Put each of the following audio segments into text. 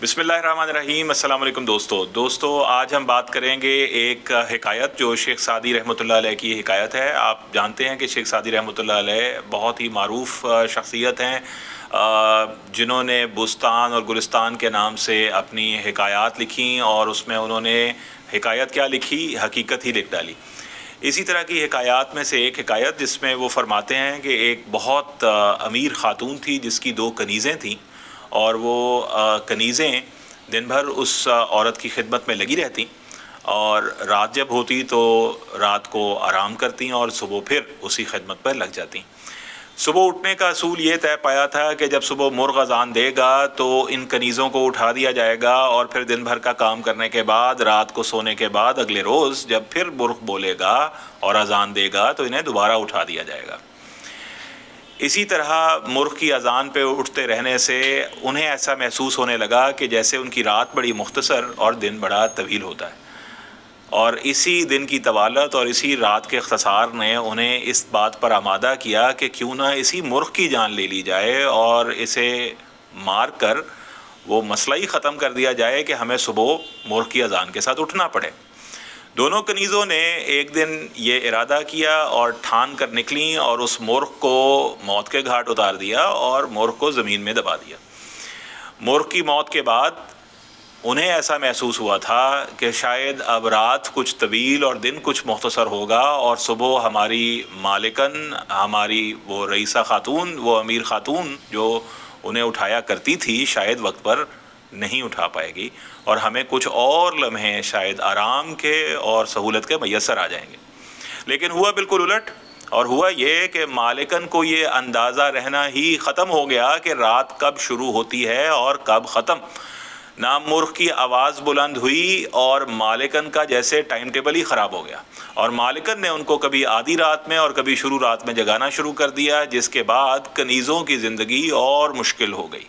बिस्मिल्लाहिर्रहमानिर्रहीम। अस्सलाम वालेकुम दोस्तों, आज हम बात करेंगे एक हिकायत जो शेख सादी रहमतुल्लाह अलैह की हिकायत है। आप जानते हैं कि शेख सादी रहमतुल्लाह अलैह बहुत ही मारूफ़ शख्सियत हैं जिन्होंने बुस्तान और गुलिस्तान के नाम से अपनी हिकायत लिखी और उसमें उन्होंने हिकायत क्या लिखी, हकीकत ही लिख डाली। इसी तरह की हिकायत में से एक हिकायत जिसमें वो फरमाते हैं कि एक बहुत अमीर ख़ातून थी जिसकी 2 कनीज़ें थीं और वो कनीज़ें दिन भर उस औरत की खिदमत में लगी रहती और रात जब होती तो रात को आराम करती और सुबह फिर उसी खिदमत पर लग जाती। सुबह उठने का असूल ये तय पाया था कि जब सुबह मुर्ग़ अज़ान देगा तो इन कनीज़ों को उठा दिया जाएगा और फिर दिन भर का काम करने के बाद रात को सोने के बाद अगले रोज़ जब फिर मुर्ग़ बोलेगा और अज़ान देगा तो इन्हें दोबारा उठा दिया जाएगा। इसी तरह मुर्ग़ की अज़ान पे उठते रहने से उन्हें ऐसा महसूस होने लगा कि जैसे उनकी रात बड़ी मुख्तसर और दिन बड़ा तवील होता है, और इसी दिन की तवालत और इसी रात के इख्तिसार ने उन्हें इस बात पर आमादा किया कि क्यों ना इसी मुर्ग़ की जान ले ली जाए और इसे मार कर वो मसला ही ख़त्म कर दिया जाए कि हमें सुबह मुर्ग़ की अज़ान के साथ उठना पड़े। दोनों कनीज़ों ने एक दिन ये इरादा किया और ठान कर निकली और उस मुर्ग़ को मौत के घाट उतार दिया और मुर्ग़ को ज़मीन में दबा दिया। मुर्ग़ की मौत के बाद उन्हें ऐसा महसूस हुआ था कि शायद अब रात कुछ तवील और दिन कुछ मुख्तसर होगा और सुबह हमारी मालिकन, हमारी वो रईसा ख़ातून, वो अमीर ख़ातून जो उन्हें उठाया करती थी, शायद वक्त पर नहीं उठा पाएगी और हमें कुछ और लम्हे शायद आराम के और सहूलत के मैसर आ जाएंगे। लेकिन हुआ बिल्कुल उलट, और हुआ ये कि मालिकन को ये अंदाज़ा रहना ही ख़त्म हो गया कि रात कब शुरू होती है और कब ख़त्म। ना मुर्ग़ की आवाज़ बुलंद हुई और मालिकन का जैसे टाइम टेबल ही ख़राब हो गया और मालिकन ने उनको कभी आधी रात में और कभी शुरू रात में जगाना शुरू कर दिया, जिसके बाद कनीज़ों की ज़िंदगी और मुश्किल हो गई।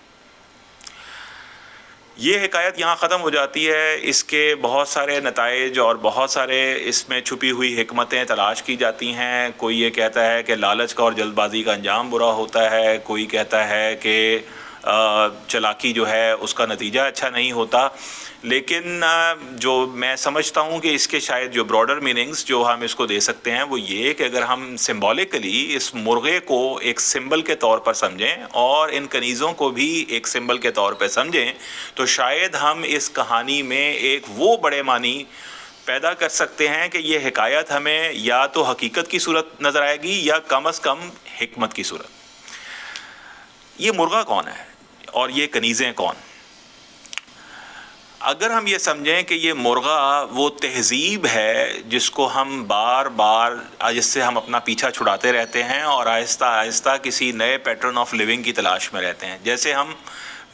ये हिकायत यहाँ ख़त्म हो जाती है। इसके बहुत सारे नताइज और बहुत सारे इसमें छुपी हुई हिकमतें तलाश की जाती हैं। कोई ये कहता है कि लालच का और जल्दबाज़ी का अंजाम बुरा होता है, कोई कहता है कि चालाकी जो है उसका नतीजा अच्छा नहीं होता। लेकिन जो मैं समझता हूँ कि इसके शायद जो ब्रॉडर मीनिंग्स जो हम इसको दे सकते हैं वो ये कि अगर हम सिंबॉलिकली इस मुर्गे को एक सिंबल के तौर पर समझें और इन कनीज़ों को भी एक सिंबल के तौर पर समझें तो शायद हम इस कहानी में एक वो बड़े मानी पैदा कर सकते हैं कि ये हिकायत हमें या तो हकीकत की सूरत नज़र आएगी या कम अज़ कम हिकमत की सूरत। ये मुर्गा कौन है और ये कनीज़ें कौन? अगर हम ये समझें कि ये मुर्गा वो तहज़ीब है जिसको हम बार बार जिससे हम अपना पीछा छुड़ाते रहते हैं और आहिस्ता आहिस्ता किसी नए पैटर्न ऑफ लिविंग की तलाश में रहते हैं। जैसे हम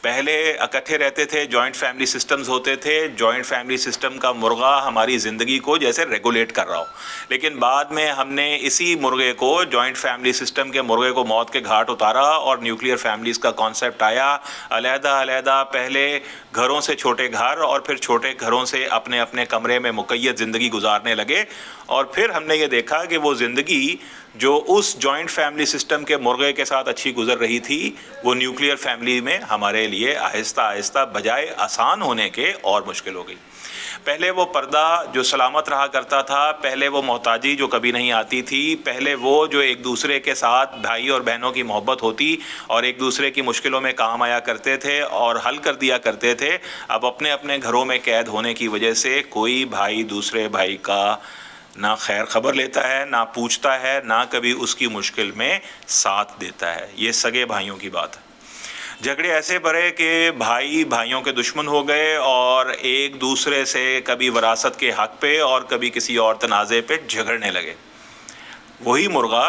पहले इकट्ठे रहते थे, जॉइंट फैमिली सिस्टम्स होते थे, जॉइंट फैमिली सिस्टम का मुर्गा हमारी ज़िंदगी को जैसे रेगुलेट कर रहा हो, लेकिन बाद में हमने इसी मुर्गे को, जॉइंट फैमिली सिस्टम के मुर्गे को मौत के घाट उतारा और न्यूक्लियर फैमिलीज़ का कॉन्सेप्ट आया। अलहदा अलहदा पहले घरों से छोटे घर और फिर छोटे घरों से अपने अपने कमरे में मुक़य्यद ज़िंदगी गुजारने लगे और फिर हमने ये देखा कि वो ज़िंदगी जो उस जॉइंट फैमिली सिस्टम के मुर्गे के साथ अच्छी गुजर रही थी वो न्यूक्लियर फैमिली में हमारे लिए आहिस्ता आहिस्ता बजाय आसान होने के और मुश्किल हो गई। पहले वो पर्दा जो सलामत रहा करता था, पहले वो मोहताजी जो कभी नहीं आती थी, पहले वो जो एक दूसरे के साथ भाई और बहनों की मोहब्बत होती और एक दूसरे की मुश्किलों में काम आया करते थे और हल कर दिया करते थे, अब अपने अपने घरों में कैद होने की वजह से कोई भाई दूसरे भाई का ना खैर खबर लेता है, ना पूछता है, ना कभी उसकी मुश्किल में साथ देता है। ये सगे भाइयों की बात है। झगड़े ऐसे बढ़े कि भाई भाइयों के दुश्मन हो गए और एक दूसरे से कभी वरासत के हक़ पे और कभी किसी और तनाज़े पे झगड़ने लगे। वही मुर्गा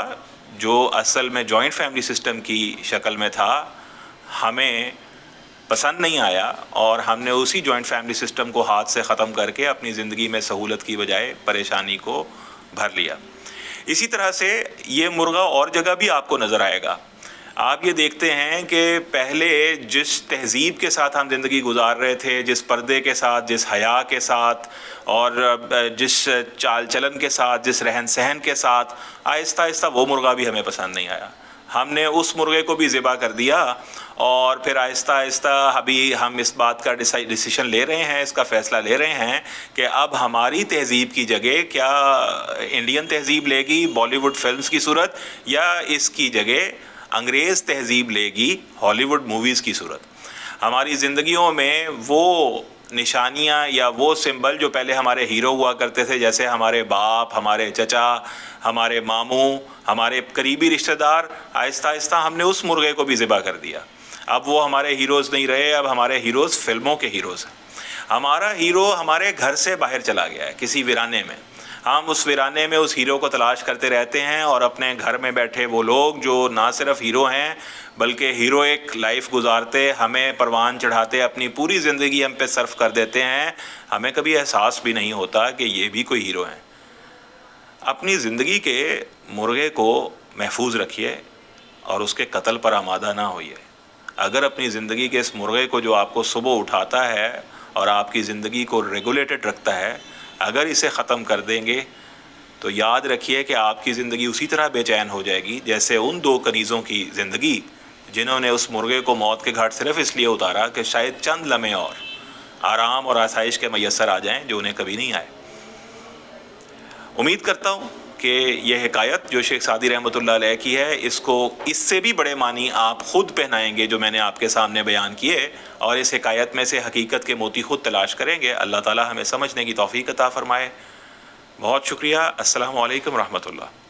जो असल में जॉइंट फैमिली सिस्टम की शक्ल में था हमें पसंद नहीं आया और हमने उसी जॉइंट फैमिली सिस्टम को हाथ से ख़त्म करके अपनी ज़िंदगी में सहूलत की बजाय परेशानी को भर लिया। इसी तरह से ये मुर्गा और जगह भी आपको नज़र आएगा। आप ये देखते हैं कि पहले जिस तहज़ीब के साथ हम ज़िंदगी गुजार रहे थे, जिस पर्दे के साथ, जिस हया के साथ और जिस चाल चलन के साथ, जिस रहन सहन के साथ, आहिस्ता आहिस्ता वो मुर्गा भी हमें पसंद नहीं आया। हमने उस मुर्गे को भी ज़िबा कर दिया اور پھر آہستہ آہستہ ابھی ہم اس بات کا ڈیسیشن لے رہے ہیں، اس کا فیصلہ لے رہے ہیں کہ اب ہماری تہذیب کی جگہ کیا انڈین تہذیب لے گی بالی ووڈ فلمز کی صورت، یا اس کی جگہ انگریز تہذیب لے گی ہالی ووڈ موویز کی صورت۔ ہماری زندگیوں میں وہ نشانیاں یا وہ سمبل جو پہلے ہمارے ہیرو ہوا کرتے تھے، جیسے ہمارے باپ، ہمارے چچا، ہمارے ماموں، ہمارے قریبی رشتہ دار، آہستہ آہستہ ہم نے اس مرغے کو بھی ذبح کر دیا۔ اب وہ ہمارے ہیروز نہیں رہے، اب ہمارے ہیروز فلموں کے ہیروز ہیں۔ ہمارا ہیرو ہمارے گھر سے باہر چلا گیا ہے کسی ویرانے میں، ہم اس ویرانے میں اس ہیرو کو تلاش کرتے رہتے ہیں، اور اپنے گھر میں بیٹھے وہ لوگ جو نہ صرف ہیرو ہیں بلکہ ہیروئک لائف گزارتے، ہمیں پروان چڑھاتے، اپنی پوری زندگی ہم پہ صرف کر دیتے ہیں، ہمیں کبھی احساس بھی نہیں ہوتا کہ یہ بھی کوئی ہیرو ہیں۔ اپنی زندگی کے مرغے کو محفوظ رکھیے اور اس کے قتل پر آمادہ نہ ہوئیے۔ اگر اپنی زندگی کے اس مرغے کو جو آپ کو صبح اٹھاتا ہے اور آپ کی زندگی کو ریگولیٹڈ رکھتا ہے، اگر اسے ختم کر دیں گے تو یاد رکھیے کہ آپ کی زندگی اسی طرح بے چین ہو جائے گی جیسے ان دو کنیزوں کی زندگی جنہوں نے اس مرغے کو موت کے گھاٹ صرف اس لیے اتارا کہ شاید چند لمحے اور آرام اور آسائش کے میسر آ جائیں جو انہیں کبھی نہیں آئے۔ امید کرتا ہوں کہ یہ حکایت جو شیخ سعدی رحمۃ اللہ علیہ کی ہے، اس کو اس سے بھی بڑے معنی آپ خود پہنائیں گے جو میں نے آپ کے سامنے بیان کیے، اور اس حکایت میں سے حقیقت کے موتی خود تلاش کریں گے۔ اللہ تعالی ہمیں سمجھنے کی توفیق عطا فرمائے۔ بہت شکریہ۔ السلام علیکم ورحمۃ اللہ۔